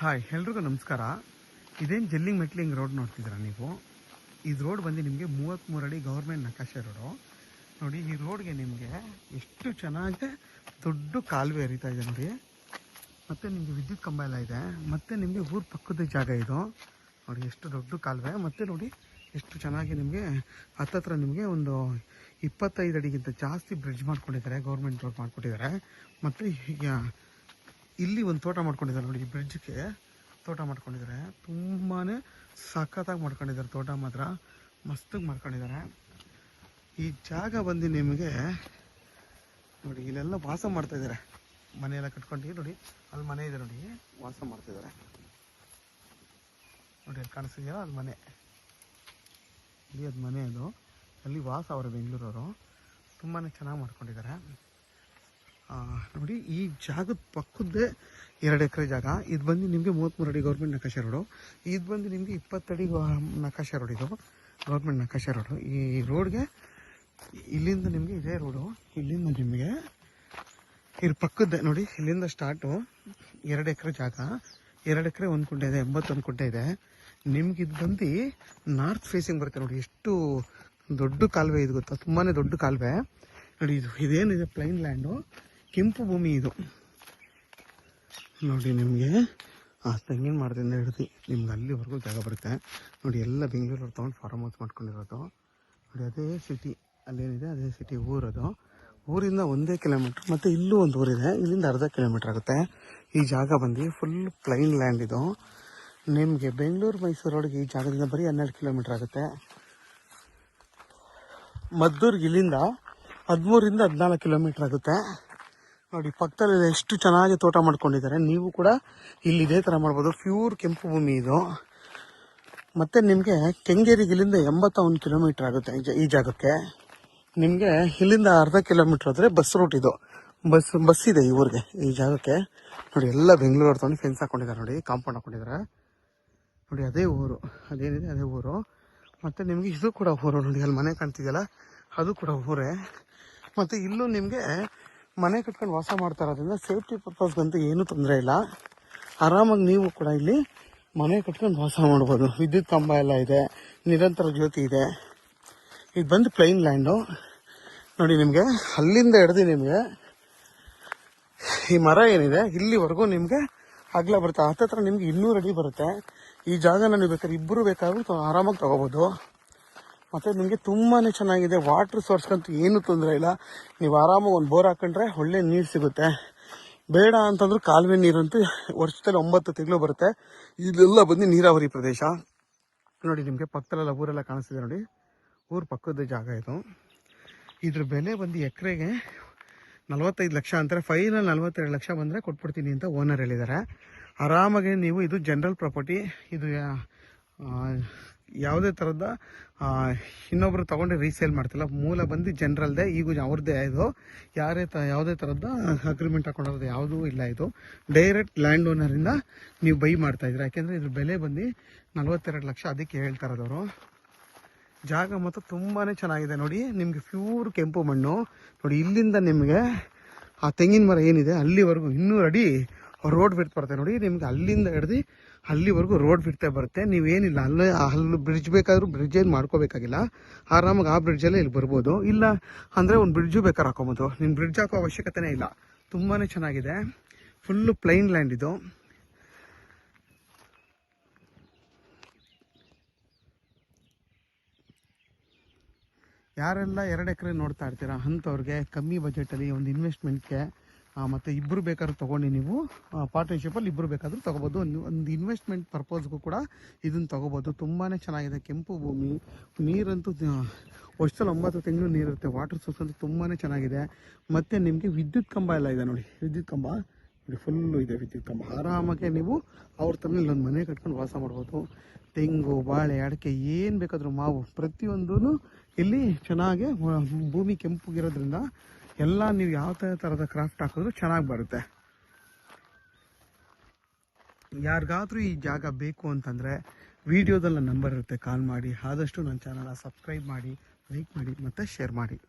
Hi, ಎಲ್ರಿಗೂ ನಮಸ್ಕಾರ. ಇದೇನು ಜಲ್ಲಿಂಗ್ ಮೆಟ್ಲಿಂಗ್ ರೋಡ್ ನೋಡ್ತಿದ್ದೀರಾ ನೀವು? ಇದು ರೋಡ್ ಬಂದು ನಿಮಗೆ 33 ಅಡಿ ಗೌರ್ಮೆಂಟ್ ನಕಾಶೆ ರೋಡು. ನೋಡಿ, ಈ ರೋಡ್ಗೆ ನಿಮಗೆ ಎಷ್ಟು ಚೆನ್ನಾಗಿ ದೊಡ್ಡ ಕಾಲುವೆ ಹರಿತಾ ಇದೆ ನೋಡಿ. ಮತ್ತು ನಿಮಗೆ ವಿದ್ಯುತ್ ಕಂಬ ಎಲ್ಲ ಇದೆ. ಮತ್ತು ನಿಮಗೆ ಊರ ಪಕ್ಕದ ಜಾಗ ಇದು ನೋಡಿ, ಎಷ್ಟು ದೊಡ್ಡ ಕಾಲುವೆ. ಮತ್ತು ನೋಡಿ ಎಷ್ಟು ಚೆನ್ನಾಗಿ ನಿಮಗೆ ಹತ್ತತ್ರ ನಿಮಗೆ ಒಂದು 25 ಅಡಿಗಿಂತ ಜಾಸ್ತಿ ಬ್ರಿಡ್ಜ್ ಮಾಡ್ಕೊಂಡಿದ್ದಾರೆ, ಗೌರ್ಮೆಂಟ್ ರೋಡ್ ಮಾಡಿಕೊಟ್ಟಿದ್ದಾರೆ. ಮತ್ತು ಈಗ ಇಲ್ಲಿ ಒಂದು ತೋಟ ಮಾಡ್ಕೊಂಡಿದ್ದಾರೆ ನೋಡಿ, ಈ ಬ್ರಿಡ್ಜ್ಗೆ ತೋಟ ಮಾಡ್ಕೊಂಡಿದ್ದಾರೆ. ತುಂಬಾ ಸಖತ್ತಾಗಿ ಮಾಡ್ಕೊಂಡಿದ್ದಾರೆ ತೋಟ, ಮಾತ್ರ ಮಸ್ತಾಗಿ ಮಾಡ್ಕೊಂಡಿದ್ದಾರೆ. ಈ ಜಾಗ ಬಂದು ನಿಮಗೆ ನೋಡಿ, ಇಲ್ಲೆಲ್ಲ ವಾಸ ಮಾಡ್ತಾಯಿದ್ದಾರೆ, ಮನೆಯೆಲ್ಲ ಕಟ್ಕೊಂಡು ನೋಡಿ. ಅಲ್ಲಿ ಮನೆ ಇದೆ ನೋಡಿ, ವಾಸ ಮಾಡ್ತಿದ್ದಾರೆ ನೋಡಿ. ಅಲ್ಲಿ ಕಾಣಿಸ್ತಿದೆಯಲ್ಲ, ಅಲ್ಲಿ ಮನೆ, ಇಲ್ಲಿ ಅದು ಮನೆ, ಅದು ಅಲ್ಲಿ ವಾಸ ಅವರು ಬೆಂಗಳೂರವರು. ತುಂಬಾ ಚೆನ್ನಾಗಿ ಮಾಡ್ಕೊಂಡಿದ್ದಾರೆ ನೋಡಿ. ಈ ಜಾಗದ ಪಕ್ಕದ್ದೇ 2 ಎಕರೆ ಜಾಗ. ಇದು ಬಂದು ನಿಮಗೆ 33 ಅಡಿ ಗೌರ್ಮೆಂಟ್ ನಕಾಶೆ ರೋಡು. ಇದು ಬಂದು ನಿಮಗೆ 20 ಅಡಿ ನಕಾಶೆ ರೋಡ್, ಇದು ಗೌರ್ಮೆಂಟ್ ನಕಾಶೆ ರೋಡು. ಈ ರೋಡ್ಗೆ ಇಲ್ಲಿಂದ ನಿಮಗೆ ಇದೇ ರೋಡು, ಇಲ್ಲಿಂದ ನಿಮಗೆ ಇದ್ರ ಪಕ್ಕದ್ದೇ ನೋಡಿ, ಇಲ್ಲಿಂದ ಸ್ಟಾರ್ಟು 2 ಎಕರೆ ಜಾಗ. 2 ಎಕರೆ 1 ಕುಂಟೆ ಇದೆ, 81 ಕುಂಟೆ ಇದೆ. ನಿಮ್ಗೆ ಇದು ಬಂದು ನಾರ್ತ್ ಫೇಸಿಂಗ್ ಬರುತ್ತೆ ನೋಡಿ. ಎಷ್ಟು ದೊಡ್ಡ ಕಾಲುವೆ ಇದು ಗೊತ್ತಾ, ತುಂಬಾ ದೊಡ್ಡ ಕಾಲುವೆ ನೋಡಿ. ಇದೇನಿದೆ ಪ್ಲೈನ್ ಲ್ಯಾಂಡು, ಕೆಂಪು ಭೂಮಿ ಇದು ನೋಡಿ. ನಿಮಗೆ ಆ ತೆಂಗಿನ ಮರದಿಂದ ಹಿಡಿದು ನಿಮ್ಗೆ ಅಲ್ಲಿವರೆಗೂ ಜಾಗ ಬರುತ್ತೆ ನೋಡಿ. ಎಲ್ಲ ಬೆಂಗಳೂರವ್ರು ತೊಗೊಂಡು ಫಾರ್ಮ್ ಹೌಸ್ ಮಾಡ್ಕೊಂಡಿರೋದು ನೋಡಿ. ಅದೇ ಸಿಟಿ, ಅಲ್ಲೇನಿದೆ ಅದೇ ಸಿಟಿ ಊರದು. ಊರಿಂದ 1 ಕಿಲೋಮೀಟ್ರ್. ಮತ್ತು ಇಲ್ಲೂ ಒಂದು ಊರಿದೆ, ಇಲ್ಲಿಂದ ಅರ್ಧ ಕಿಲೋಮೀಟ್ರ್ ಆಗುತ್ತೆ. ಈ ಜಾಗ ಬಂದು ಫುಲ್ ಪ್ಲೈನ್ ಲ್ಯಾಂಡ್ ಇದು. ನಿಮಗೆ ಬೆಂಗಳೂರು ಮೈಸೂರು ರೋಡ್ಗೆ ಈ ಜಾಗದಿಂದ ಬರೀ 12 ಕಿಲೋಮೀಟ್ರ್ ಆಗುತ್ತೆ. ಮದ್ದೂರ್ಗೆ ಇಲ್ಲಿಂದ 13ರಿಂದ 14 ಕಿಲೋಮೀಟ್ರ್ ಆಗುತ್ತೆ ನೋಡಿ. ಪಕ್ಕದಲ್ಲಿ ಎಷ್ಟು ಚೆನ್ನಾಗಿ ತೋಟ ಮಾಡ್ಕೊಂಡಿದ್ದಾರೆ. ನೀವು ಕೂಡ ಇಲ್ಲಿ ಇದೇ ಥರ ಮಾಡ್ಬೋದು. ಪ್ಯೂರ್ ಕೆಂಪು ಭೂಮಿ ಇದು. ಮತ್ತು ನಿಮಗೆ ಕೆಂಗೇರಿಗೆ ಇಲ್ಲಿಂದ 81 ಕಿಲೋಮೀಟ್ರ್ ಆಗುತ್ತೆ ಈ ಜಾಗಕ್ಕೆ. ನಿಮಗೆ ಇಲ್ಲಿಂದ ಅರ್ಧ ಕಿಲೋಮೀಟ್ರ್ ಆದರೆ ಬಸ್ ರೂಟ್ ಇದು. ಬಸ್ ಇದೆ ಈ ಊರಿಗೆ, ಈ ಜಾಗಕ್ಕೆ ನೋಡಿ. ಎಲ್ಲ ಬೆಂಗಳೂರು ತೊಗೊಂಡು ಫೆನ್ಸ್ ಹಾಕ್ಕೊಂಡಿದ್ದಾರೆ ನೋಡಿ, ಕಾಂಪೌಂಡ್ ಹಾಕ್ಕೊಂಡಿದ್ದಾರೆ ನೋಡಿ. ಅದೇ ಊರು, ಅದೇನಿದೆ ಅದೇ ಊರು. ಮತ್ತು ನಿಮಗೆ ಇದು ಕೂಡ ಊರು ನೋಡಿ, ಅಲ್ಲಿ ಮನೆ ಕಾಣ್ತಿದೆಯಲ್ಲ, ಅದು ಕೂಡ ಊರೇ. ಮತ್ತು ಇಲ್ಲೂ ನಿಮಗೆ ಮನೆ ಕಟ್ಕೊಂಡು ವಾಸ ಮಾಡ್ತಾ ಇರೋದ್ರಿಂದ ಸೇಫ್ಟಿ ಪರ್ಪಸ್ಗಂತೂ ಏನೂ ತೊಂದರೆ ಇಲ್ಲ. ಆರಾಮಾಗಿ ನೀವು ಕೂಡ ಇಲ್ಲಿ ಮನೆ ಕಟ್ಕೊಂಡು ವಾಸ ಮಾಡ್ಬೋದು. ವಿದ್ಯುತ್ ಕಂಬ ಎಲ್ಲ ಇದೆ, ನಿರಂತರ ಜ್ಯೋತಿ ಇದೆ. ಇದು ಬಂದು ಪ್ಲೈನ್ ಲ್ಯಾಂಡು ನೋಡಿ. ನಿಮಗೆ ಅಲ್ಲಿಂದ ಹಿಡ್ದು ನಿಮಗೆ ಈ ಮರ ಏನಿದೆ ಇಲ್ಲಿವರೆಗೂ ನಿಮಗೆ ಅಗಲ ಬರುತ್ತೆ. ಹತ್ತತ್ರ ನಿಮ್ಗೆ 200 ಅಡಿ ಬರುತ್ತೆ. ಈ ಜಾಗನ ನೀವು ಬೇಕಾದ್ರೆ ಇಬ್ಬರು ಬೇಕಾದ್ರೂ ಆರಾಮಾಗಿ ತೊಗೋಬೋದು. ಮತ್ತು ನಿಮಗೆ ತುಂಬಾ ಚೆನ್ನಾಗಿದೆ. ವಾಟ್ರ್ ಸೋರ್ಸ್ಗಂತೂ ಏನೂ ತೊಂದರೆ ಇಲ್ಲ. ನೀವು ಆರಾಮಾಗಿ ಒಂದು ಬೋರ್ ಹಾಕೊಂಡ್ರೆ ಒಳ್ಳೆ ನೀರು ಸಿಗುತ್ತೆ. ಬೇಡ ಅಂತಂದ್ರೂ ಕಾಲುವೆ ನೀರಂತೂ ವರ್ಷದಲ್ಲಿ 9 ತಿಂಗಳು ಬರುತ್ತೆ. ಇದೆಲ್ಲ ಬಂದು ನೀರಾವರಿ ಪ್ರದೇಶ ನೋಡಿ. ನಿಮಗೆ ಪಕ್ಕದಲ್ಲೆಲ್ಲ ಊರೆಲ್ಲ ಕಾಣಿಸ್ತಿದೆ ನೋಡಿ, ಊರು ಪಕ್ಕದ ಜಾಗ ಇದು. ಇದ್ರ ಬೆಲೆ ಬಂದು ಎಕರೆಗೆ 45 ಲಕ್ಷ ಅಂತಾರೆ. ಫೈನಲ್ 42 ಲಕ್ಷ ಬಂದರೆ ಕೊಟ್ಬಿಡ್ತೀನಿ ಅಂತ ಓನರ್ ಹೇಳಿದ್ದಾರೆ. ಆರಾಮಾಗಿ ನೀವು, ಇದು ಜನರಲ್ ಪ್ರಾಪರ್ಟಿ, ಇದು ಯಾವುದೇ ಥರದ ಇನ್ನೊಬ್ರು ತೊಗೊಂಡು ರೀಸೇಲ್ ಮಾಡ್ತಿಲ್ಲ. ಮೂಲ ಬಂದು ಜನರಲ್ದೇ, ಈಗ ಅವ್ರದ್ದೇ. ಇದು ಯಾವುದೇ ಥರದ ಅಗ್ರಿಮೆಂಟ್ ಹಾಕೊಂಡಿರೋದು ಯಾವುದೂ ಇಲ್ಲ. ಇದು ಡೈರೆಕ್ಟ್ ಲ್ಯಾಂಡ್ ಓನರಿಂದ ನೀವು ಬೈ ಮಾಡ್ತಾಯಿದ್ದೀರಾ. ಯಾಕೆಂದರೆ ಇದ್ರ ಬೆಲೆ ಬಂದು 42 ಲಕ್ಷ, ಅದಕ್ಕೆ ಹೇಳ್ತಾ ಇರೋದವರು. ಜಾಗ ಮತ್ತು ತುಂಬಾ ಚೆನ್ನಾಗಿದೆ ನೋಡಿ. ನಿಮಗೆ ಪ್ಯೂರ್ ಕೆಂಪು ಮಣ್ಣು ನೋಡಿ. ಇಲ್ಲಿಂದ ನಿಮಗೆ ಆ ತೆಂಗಿನ ಮರ ಏನಿದೆ ಅಲ್ಲಿವರೆಗೂ 200 ಅಡಿ ರೋಡ್ ಬಿಡ್ತಾ ಬರುತ್ತೆ ನೋಡಿ. ನಿಮ್ಗೆ ಅಲ್ಲಿಂದ ಹಿಡ್ದು ಅಲ್ಲಿವರೆಗೂ ರೋಡ್ ಬಿಡ್ತಾ ಬರುತ್ತೆ. ನೀವೇನಿಲ್ಲ ಅಲ್ಲಿ ಬ್ರಿಡ್ಜ್ ಬೇಕಾದರೂ ಬ್ರಿಡ್ಜ್ ಏನು ಮಾಡ್ಕೋಬೇಕಾಗಿಲ್ಲ. ಆರಾಮಾಗಿ ಆ ಬ್ರಿಡ್ಜಲ್ಲೇ ಇಲ್ಲಿ ಬರ್ಬೋದು. ಇಲ್ಲ ಅಂದರೆ ಒಂದು ಬ್ರಿಡ್ಜು ಬೇಕಾದ್ರೆ ಹಾಕೋಬೋದು. ನೀನು ಬ್ರಿಡ್ಜ್ ಹಾಕೋ ಅವಶ್ಯಕತೆನೇ ಇಲ್ಲ. ತುಂಬಾ ಚೆನ್ನಾಗಿದೆ. ಫುಲ್ಲು ಪ್ಲೈನ್ ಲ್ಯಾಂಡ್ ಇದು. ಯಾರೆಲ್ಲ 2 ಎಕರೆ ನೋಡ್ತಾ ಇರ್ತೀರಾ ಅಂಥವ್ರಿಗೆ ಕಮ್ಮಿ ಬಜೆಟಲ್ಲಿ ಒಂದು ಇನ್ವೆಸ್ಟ್ಮೆಂಟ್ಗೆ, ಮತ್ತು ಇಬ್ಬರು ಬೇಕಾದ್ರೂ ತೊಗೊಂಡು ನೀವು ಪಾರ್ಟ್ನರ್ಶಿಪ್ಪಲ್ಲಿ ಇಬ್ಬರು ಬೇಕಾದರೂ ತೊಗೋಬೋದು. ಒಂದು ಇನ್ವೆಸ್ಟ್ಮೆಂಟ್ ಪರ್ಪಸ್ಗೂ ಕೂಡ ಇದನ್ನು ತೊಗೋಬೋದು. ತುಂಬಾ ಚೆನ್ನಾಗಿದೆ. ಕೆಂಪು ಭೂಮಿ, ನೀರಂತೂ ವರ್ಷದಲ್ಲಿ 9 ತಿಂಗಳು ನೀರಿರುತ್ತೆ. ವಾಟರ್ ಸೋರ್ಸ್ ಅಂತೂ ತುಂಬಾ ಚೆನ್ನಾಗಿದೆ. ಮತ್ತು ನಿಮಗೆ ವಿದ್ಯುತ್ ಕಂಬ ಎಲ್ಲ ಇದೆ ನೋಡಿ. ವಿದ್ಯುತ್ ಕಂಬ ನೋಡಿ, ಫುಲ್ಲು ಇದೆ ವಿದ್ಯುತ್ ಕಂಬ. ಆರಾಮಾಗೆ ನೀವು ಅವ್ರ ತಮ್ಮ ಇಲ್ಲೊಂದು ಮನೆ ಕಟ್ಕೊಂಡು ವಾಸ ಮಾಡ್ಬೋದು. ತೆಂಗು, ಬಾಳೆ, ಅಡಿಕೆ ಏನು ಬೇಕಾದರೂ, ಮಾವು, ಪ್ರತಿಯೊಂದೂ ಇಲ್ಲಿ ಚೆನ್ನಾಗಿ ಭೂಮಿ ಕೆಂಪುಗಿರೋದ್ರಿಂದ ಎಲ್ಲ ನೀವು ಯಾವ ಥರದ ಕ್ರಾಫ್ಟ್ ಹಾಕಿದ್ರೂ ಚೆನ್ನಾಗಿ ಬರುತ್ತೆ. ಯಾರಿಗಾದ್ರೂ ಈ ಜಾಗ ಬೇಕು ಅಂತಂದರೆ ವಿಡಿಯೋದಲ್ಲಿ ನಂಬರ್ ಇರುತ್ತೆ, ಕಾಲ್ ಮಾಡಿ. ಆದಷ್ಟು ನನ್ನ ಚಾನಲ್ನ ಸಬ್ಸ್ಕ್ರೈಬ್ ಮಾಡಿ, ಲೈಕ್ ಮಾಡಿ ಮತ್ತು ಶೇರ್ ಮಾಡಿ.